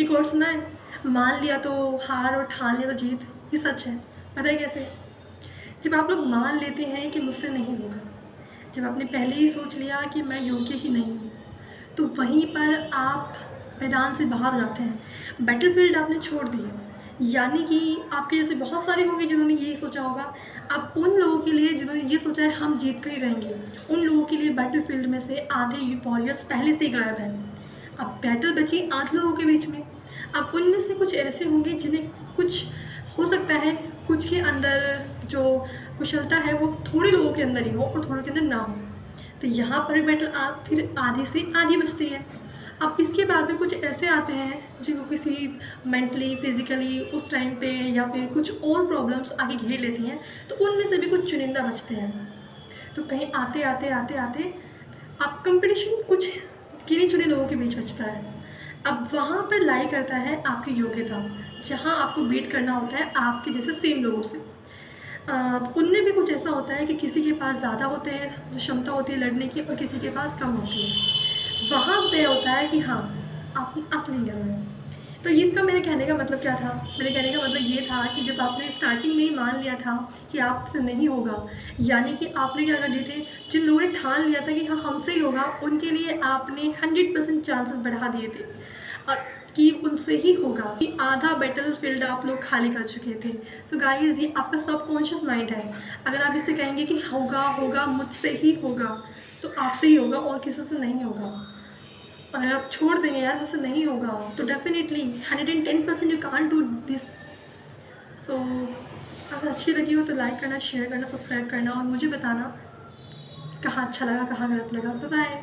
एक और सुना है, मान लिया तो हार और ठान लिया तो जीत। ये सच है। पता है कैसे? जब आप लोग मान लेते हैं कि मुझसे नहीं होगा, जब आपने पहले ही सोच लिया कि मैं योग्य ही नहीं हूँ, तो वहीं पर आप मैदान से बाहर हो जाते हैं। बैटलफील्ड आपने छोड़ दी, यानी कि आपके जैसे बहुत सारे होंगे जिन्होंने यही सोचा होगा। अब उन लोगों के लिए जिन्होंने ये सोचा है हम जीत कर ही रहेंगे, उन लोगों के लिए बैटलफील्ड में से आधे वॉरियर्स पहले से ही गायब हैं। अब बैटल बची आधे लोगों के बीच में। अब उनमें से कुछ ऐसे होंगे जिन्हें कुछ हो सकता है, कुछ के अंदर जो कुशलता है वो थोड़े लोगों के अंदर ही हो और थोड़ों के अंदर ना हो। तो यहाँ पर बैटल फिर आधी से आधी बचती है। अब इसके बाद में कुछ ऐसे आते हैं जिनको किसी मेंटली फिजिकली उस टाइम पे या फिर कुछ और प्रॉब्लम्स आगे घेर लेती हैं, तो उनमें से भी कुछ चुनिंदा बचते हैं। तो कहीं आते आते आते आते अब कंपटीशन कुछ गिने चुने लोगों के बीच बचता है। अब वहाँ पर लाई करता है आपकी योग्यता, जहाँ आपको बीट करना होता है आपके जैसे सेम लोगों से। उनमें भी कुछ ऐसा होता है कि किसी के पास ज़्यादा होते हैं जो क्षमता होती है लड़ने की, और किसी के पास कम होती है। वहाँ तय होता है कि हाँ आप असली हीरो हैं। तो इसका मेरे कहने का मतलब क्या था? मेरे कहने का मतलब ये था कि जब आपने स्टार्टिंग में ही मान लिया था कि आपसे नहीं होगा, यानी कि आपने क्या कर दिए थे, जिन लोगों ने ठान लिया था कि हाँ हमसे ही होगा, उनके लिए आपने 100% चांसेस बढ़ा दिए थे और कि उनसे ही होगा, कि आधा बैटल फील्ड आप लोग खाली कर चुके थे। सो गाइस, ये आपका सबकॉन्शियस माइंड है। अगर आप इससे कहेंगे कि होगा होगा मुझसे ही होगा, तो आपसे ही होगा और किसी से नहीं होगा। और अगर आप छोड़ देंगे यार मुझसे नहीं होगा, तो definitely 110% you can't do this. So अगर अच्छी लगी हो तो लाइक करना, शेयर करना, सब्सक्राइब करना और मुझे बताना कहाँ अच्छा लगा कहाँ गलत लगा। Bye bye.